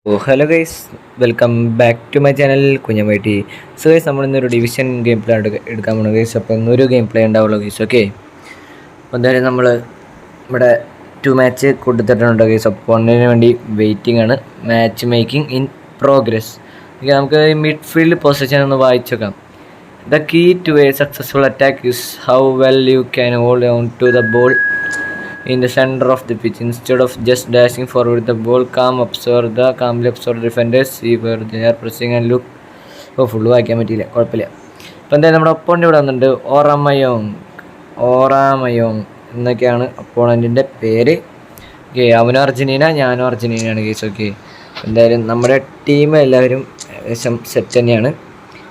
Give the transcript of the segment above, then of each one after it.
Oh hello guys, welcome back to my channel Kunjammetti. So guys, നമ്മളിന്നൊരു division game play എടുക്കാൻ പോകണം guys. അപ്പോൾ ഇന്നൊരു ഗെയിം പ്ലേ ഉണ്ടാവുള്ളൂ ഗൈസ്. ഓക്കെ, അപ്പോൾ എന്തായാലും നമ്മൾ ഇവിടെ 2 മാച്ച് കൊടുത്തിട്ടുണ്ട് ഗൈസ്. ഒപ്പോണന്റിന് വേണ്ടി വെയിറ്റിംഗ് ആണ്. Match making in progress. Okay, നമുക്ക് മിഡ്ഫീൽഡ് പൊസിഷൻ ഒന്ന് വായിച്ചു നോക്കാം. The key to a successful attack is how well you can hold on to the ball in the center of the pitch. Instead of just dashing forward the ball, calmly observe the defenders, see where they are pressing and look. Full വായിക്കാൻ പറ്റിയില്ല, കുഴപ്പമില്ല. അപ്പോൾ എന്തായാലും നമ്മുടെ opponent ഇവിടെ വന്നിട്ടുണ്ട്. ഓറാമയോങ് എന്നൊക്കെയാണ് ഒപ്പോണൻറ്റിൻ്റെ പേര്. ഓക്കെ, അവനും അർജൻറ്റീന, ഞാനും അർജൻറ്റീനയാണ് കേസ്. ഓക്കെ, എന്തായാലും നമ്മുടെ ടീം എല്ലാവരും ഏകദേശം സെറ്റ് തന്നെയാണ്.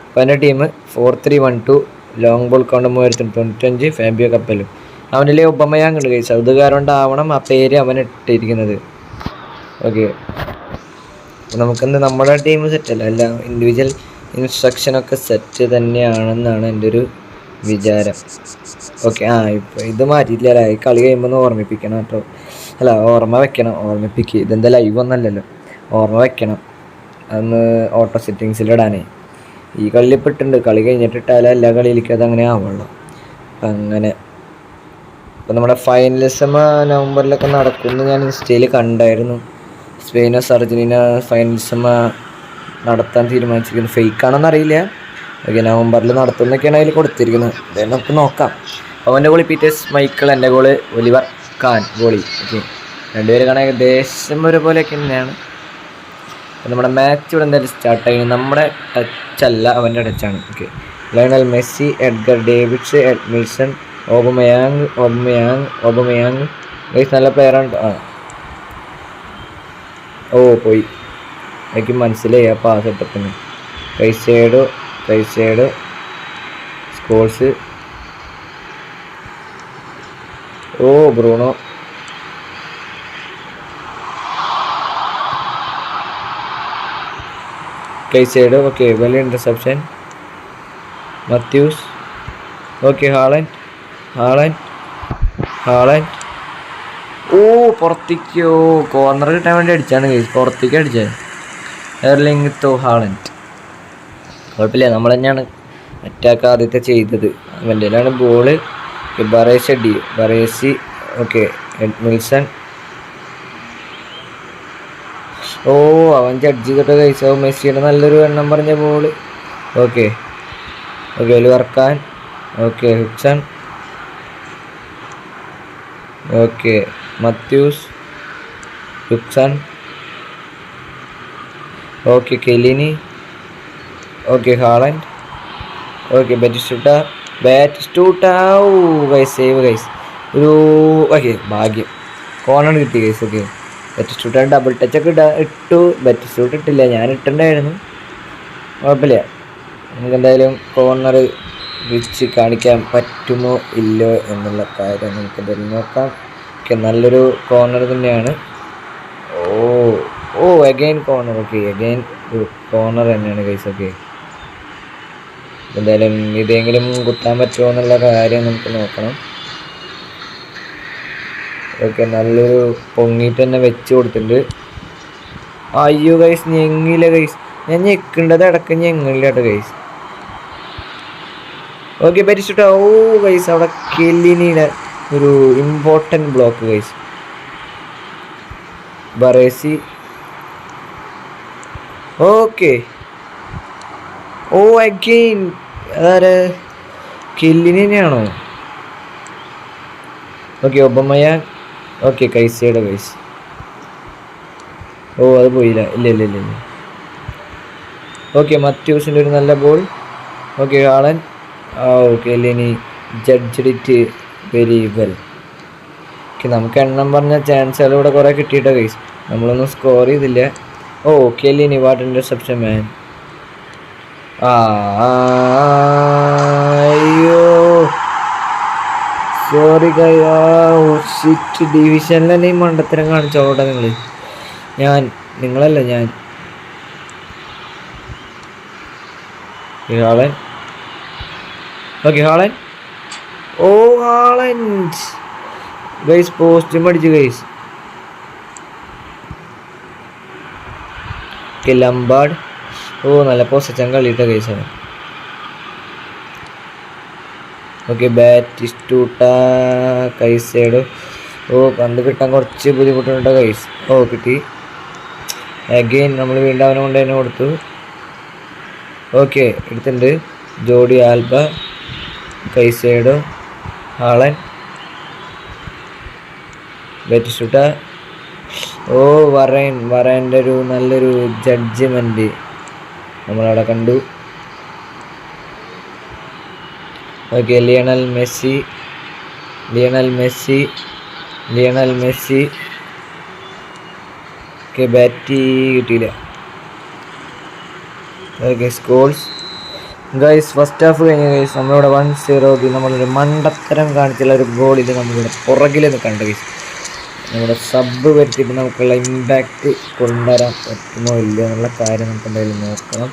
അപ്പോൾ എൻ്റെ team 4-3-1-2, long ball count 3095, Fabio കപ്പലും. അവനിലെ ഉപമയാങ് ഉണ്ട് കഴിച്ചു, അത് കാരണമാവണം ആ പേര് അവൻ ഇട്ടിരിക്കുന്നത്. ഓക്കെ, നമുക്കെന്ത് നമ്മുടെ ടീം സെറ്റല്ല, എല്ലാം ഇൻഡിവിജ്വൽ ഇൻസ്ട്രക്ഷനൊക്കെ സെറ്റ് തന്നെയാണെന്നാണ് എൻ്റെ ഒരു വിചാരം. ഓക്കെ, ഇപ്പോൾ ഇത് മാറ്റിയിട്ടില്ല, ഈ കളി കഴിയുമ്പോൾ ഒന്ന് ഓർമ്മിപ്പിക്കണം കേട്ടോ. അല്ല, ഓർമ്മിപ്പിക്കുക. ഇതെന്താ ലൈവ് ഒന്നല്ലല്ലോ, ഓർമ്മ വെക്കണം. അതൊന്ന് ഓട്ടോ സെറ്റിങ്സിലിടാനേ. ഈ കളിയിൽ ഇപ്പോൾ ഇട്ടുണ്ട്, കളി കഴിഞ്ഞിട്ടിട്ടാലും എല്ലാ കളിയിലേക്കും അതങ്ങനെ ആവുള്ളൂ. അങ്ങനെ അപ്പോൾ നമ്മുടെ ഫൈനലിസം നവംബറിലൊക്കെ നടക്കുമെന്ന് ഞാൻ ഇൻസ്റ്റയിൽ കണ്ടായിരുന്നു. സ്പെയിനോ അർജൻറ്റീന ഫൈനലിസം നടത്താൻ തീരുമാനിച്ചിരിക്കുന്നത്. ഫേക്കാണെന്ന് അറിയില്ല. ഓക്കെ, നവംബറിൽ നടത്തുമെന്നൊക്കെയാണ് അതിൽ കൊടുത്തിരിക്കുന്നത്. അതായത് നമുക്ക് നോക്കാം. അവൻ്റെ ഗോളി പീറ്റേഴ്സ് മൈക്കിൾ, എൻ്റെ goal Oliver Kahn goalie. Okay, രണ്ടുപേരും കാണാൻ ഏകദേശം ഒരുപോലെയൊക്കെ തന്നെയാണ്. അപ്പോൾ നമ്മുടെ മാച്ച് ഇവിടെ എന്തായാലും സ്റ്റാർട്ടായി. നമ്മുടെ ടച്ചല്ല, അവൻ്റെ ടച്ചാണ്. Okay, Lionel Messi, Edgar Davids, Edmilson, Aubameyang guys നല്ല പ്ലെയറാണ്. പോയി, എനിക്ക് മനസ്സിലായി ആ പാസ് ഇട്ടത്തിന്. Caicedo Scholes, Bruno, Caicedo. Okay, വലിയ ഇൻ്റർസെപ്ഷൻ. മത്യൂസ്. Okay, Haaland. പുറത്തേക്ക്. കോർണർ കിട്ടാൻ വേണ്ടി അടിച്ചാണ് കേസ്, പുറത്തേക്ക് അടിച്ചത്. Erling Haaland. കുഴപ്പമില്ല, നമ്മൾ തന്നെയാണ് അറ്റാക്ക് ആദ്യത്തെ ചെയ്തത്. അവൻ്റെയിലാണ് ബോള്. ബറേസി. Okay, Edmilson. അവൻ ജഡ്ജ് ചെയ്തിട്ട് കഴിച്ചോ. മെസ്സിയുടെ നല്ലൊരു എണ്ണം പറഞ്ഞ ബോള്. Okay, Oliver Kahn. ഓക്കെ, ഹുക്സൺ. ഓക്കെ, മത്യൂസ്, ഹുക്സൺ. Okay, കെലിനി. Okay, Haaland. Okay, Batistuta. Guys, save guys. Okay, ഭാഗ്യം, കോർണർ കിട്ടി ഗൈസ്. ഓക്കെ, ബാറ്റിസ്റ്റൂട്ട ഡബിൾ ടച്ചൊക്കെ ഇട്ടു. ബാറ്റിസ്റ്റൂട്ട് ഇട്ടില്ല, ഞാൻ ഇട്ടിട്ടുണ്ടായിരുന്നു. കുഴപ്പമില്ല, നമുക്ക് എന്തായാലും കോർണർ വെച്ച് കാണിക്കാൻ പറ്റുമോ ഇല്ലോ എന്നുള്ള കാര്യം നമുക്ക് എന്തായാലും നോക്കാം. ഓക്കെ, നല്ലൊരു കോർണർ തന്നെയാണ്. Again corner. Okay, again corner തന്നെയാണ് ഗൈസ്. ഓക്കെ, എന്തായാലും ഇതെങ്കിലും കുത്താൻ പറ്റുമോ എന്നുള്ള കാര്യം നമുക്ക് നോക്കണം. ഓക്കെ, നല്ലൊരു പൊങ്ങിയിട്ട് തന്നെ വെച്ച് കൊടുത്തിട്ടുണ്ട്. അയ്യോ ഗൈസ്, ഞെങ്ങില്ല ഗൈസ്. ഞാൻ ഞെക്കേണ്ടത് ഇടയ്ക്ക് ഞെങ്ങില്ല കേട്ടോ ഗൈസ്. ഓക്കെ, പരിച്ചിട്ട. ഗൈസ്, അവിടെ കെല്ലിനിയുടെ ഒരു important block guys. Baresi. Okay, again അതാരെ, കെല്ലിനി തന്നെയാണോ? Okay, Aubameyang. ഓക്കെ, കൈസയുടെ ഗൈസ്. അത് പോയില്ല. ഇല്ല. ഓക്കെ, മത്യൂസിൻ്റെ ഒരു നല്ല ബോൾ. ഓക്കെ, ആളൻ. Chiellini judged it very well. Okay, നമുക്ക് എണ്ണം പറഞ്ഞ ചാൻസുകൾ ഇവിടെ കുറേ കിട്ടിയിട്ടോ ഗൈസ്. നമ്മളൊന്നും സ്കോർ ചെയ്തില്ല. കെല്ലിനി, വാട്ട് ഇൻ്റർസെപ്ഷൻ മാൻ. അയ്യോ സോറി ഷിറ്റ്. ഡിവിഷനിൽ തന്നെ ഈ മണ്ടത്തരം കാണിച്ചോട്ടെ നിങ്ങളല്ല ഞാൻ. ഹാളൻ. ഓക്കെ, ഹാളൻ. ഹാളൻഡ് ഗൈസ്, പോസ്റ്റും അടിച്ചു ഗൈസ്. Okay Lombard. ഓ നല്ല പൊസിഷൻ കളിയിട്ട കേസാണ്. Okay Batistuta കൈസേഡോ. ഓ പന്ത് കിട്ടാൻ കുറച്ച് ബുദ്ധിമുട്ടുണ്ട് കൈസ്. ഓ കിട്ടി. അഗെയിൻ നമ്മൾ വീണ്ടും അവനെ കൊണ്ട് തന്നെ കൊടുത്തു. ഓക്കെ എടുത്തിട്ടുണ്ട്. Jordi Alba, കൈസേഡോ, ഹാളൻ, Batistuta. ഓ വറൈൻ്റെ ഒരു നല്ലൊരു ജഡ്ജ്മെൻറ്റ് നമ്മളവിടെ കണ്ടു. Okay Lionel Messi. ഓക്കെ ബാറ്റ് കിട്ടിയില്ല. Okay Scholes guys. First half കഴിഞ്ഞ ഗൈസ് നമ്മളിവിടെ 1-0 നമ്മളൊരു മണ്ടത്തരം കാണിച്ചുള്ള ഒരു ഗോളിൽ നമ്മളിവിടെ പുറകിൽ നിൽക്കണ്ട ഗൈസ്. നമ്മുടെ സബ് വരുത്തിയിട്ട് നമുക്കുള്ള ഇമ്പാക്റ്റ് കൊണ്ടുവരാൻ പറ്റുമോ ഇല്ല എന്നുള്ള കാര്യം നമുക്ക് എന്തായാലും നോക്കണം.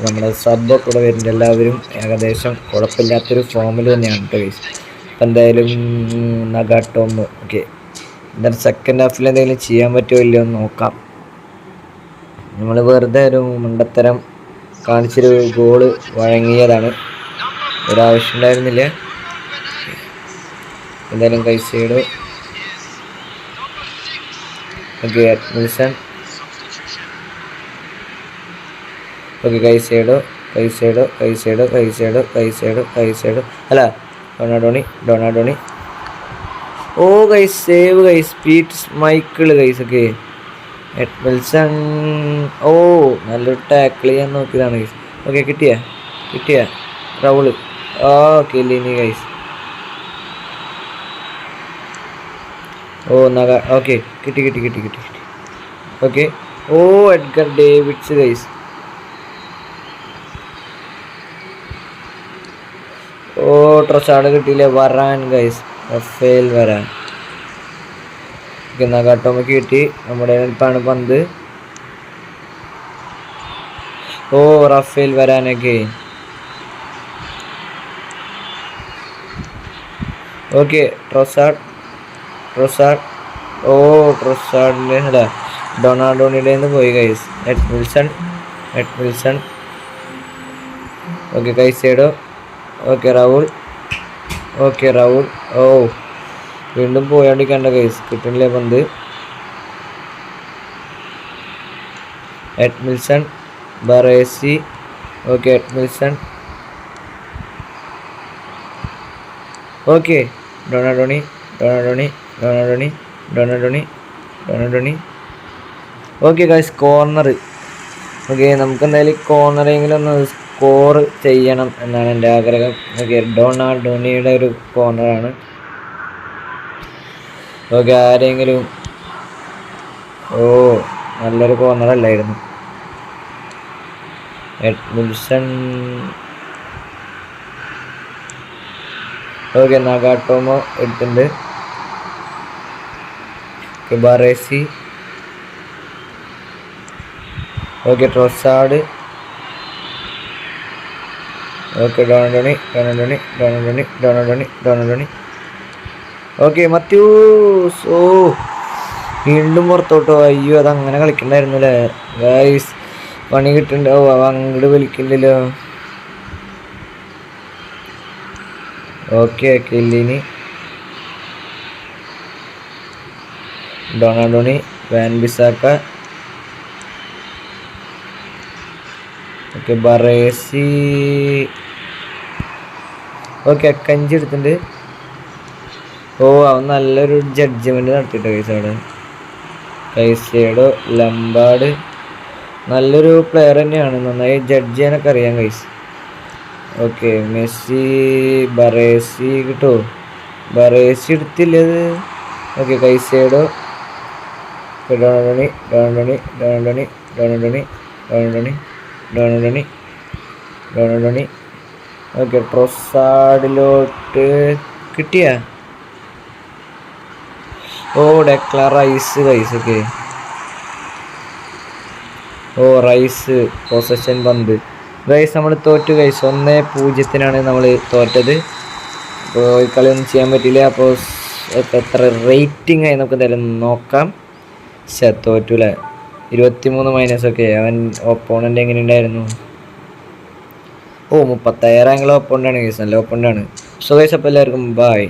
നമ്മുടെ സബ്ബൊക്കെ കൂടെ വരുന്നുണ്ട്. എല്ലാവരും ഏകദേശം കുഴപ്പമില്ലാത്തൊരു ഫോമിൽ തന്നെയാണ് കേട്ടോ ഗൈസ്. അപ്പം എന്തായാലും നഗാട്ടോം. ഓക്കെ എന്തായാലും സെക്കൻഡ് ഹാഫിൽ എന്തെങ്കിലും ചെയ്യാൻ പറ്റുമോ ഇല്ലയോ എന്ന് നോക്കാം. നമ്മൾ വെറുതെ ഒരു മണ്ടത്തരം കാണിച്ചൊരു ഗോള് വഴങ്ങിയതാണ്, ഒരാവശ്യം ഉണ്ടായിരുന്നില്ല. എന്തായാലും കൈസൈഡ്. Okay Wilson. ഓക്കെ കൈസൈഡോ അല്ല Donadoni. Oh guys save guys. Peter മൈക്കിൾ ഗൈസ്. Okay Wilson. ഓ നല്ലൊരു ടാക്കിൾ ചെയ്യാൻ നോക്കിയതാണ് ഗൈസ്. ഓക്കെ കിട്ടിയ റൗള്. ഓക്കെ ലിനി ഗൈസ്. ഓ ഓക്കെ കിട്ടി. Okay oh Edgar Davids guys. Oh Trossard കിട്ടിയില്ലേ. Varane guys. Raphael Varane. Okay നഗാട്ടോമയ്ക്ക് കിട്ടി. നമ്മുടെ നിൽപ്പാണ് പന്ത്. ഓ റഫേൽ വരാനൊക്കെ. Okay Trossard. ഓ ട്രൊസാർഡിൻ്റെ അല്ല ഡൊണാഡോണിയുടെ നിന്ന് പോയി guys. Ed Wilson. Okay Caicedo. Okay Raul. Oh വീണ്ടും പോയാണ്ടിക്കണ്ട ഗൈസ്. കിട്ടണില്ലേ പന്ത്. Edmilson Baresi. Okay Edmilson. Okay Donadoni. Okay guys corner. Okay നമുക്ക് എന്തായാലും കോർണറെങ്കിലും ഒന്ന് സ്കോർ ചെയ്യണം എന്നാണ് എൻ്റെ ആഗ്രഹം. ഓക്കെ ഡൊണാഡോണിയുടെ ഒരു കോർണറാണ്. ഓക്കെ ആരെങ്കിലും. ഓ നല്ലൊരു കോർണറല്ലായിരുന്നു. എഡ്മിൽസൺ. ഓക്കെ നഗാട്ടോമോ എടുത്തിട്ടുണ്ട്. Baresi. Okay Trossard. Okay Donadoni. Okay Matthäus. Oh വീണ്ടും പുറത്തോട്ടോ. അയ്യോ അതങ്ങനെ കളിക്കണ്ടായിരുന്നു അല്ലേ ഗൈസ്. പണി കിട്ടുന്നുണ്ട്. ഓ അങ്ങോട്ട് വലിക്കില്ലല്ലോ. Okay Chiellini. Donadoni. Wan Bissaka. Okay Baresi. Okay Akanji എടുത്തിട്ടുണ്ട്. ഓ അവൻ നല്ലൊരു ജഡ്ജ്മെൻറ്റ് നടത്തിയിട്ടോ കൈസ് അവിടെ. കൈസേഡോ ലംബാർഡ് നല്ലൊരു പ്ലെയർ തന്നെയാണ്. നന്നായി ജഡ്ജ് ചെയ്യാനൊക്കെ അറിയാം കൈസ്. Okay Messi. ബറേസി കിട്ടോ. ബറേസി എടുത്തില്ലത്. ഓക്കെ കൈസേഡോ. ഡൊണാഡോണി. ഓക്കെ ട്രൊസാർഡിലോട്ട് കിട്ടിയ. ഓ ഡെക്ലാൻ റൈസ് ഗൈസ്. ഓക്കെ ഓ റൈസ് പൊസഷൻ പന്ത് ഗൈസ്. നമ്മൾ തോറ്റു ഗൈസ്. 1-0 നമ്മൾ തോറ്റത്. അപ്പോൾ ഈ കളിയൊന്നും ചെയ്യാൻ പറ്റില്ല. അപ്പോൾ എത്ര റേറ്റിംഗ് ആയി നമുക്ക് എന്തായാലും നോക്കാം. തോറ്റൂലേ. 23 മൈനസൊക്കെ. അവൻ ഒപ്പോണൻ്റ് എങ്ങനെ ഉണ്ടായിരുന്നു? ഓ 35 റാങ്കിലെ ഒപ്പോണ്ടാണ് ഗൈസ്, നല്ല ഒപ്പോണ്ടാണ്. സോ ഗൈസ് അപ്പോൾ എല്ലാവർക്കും ബൈ.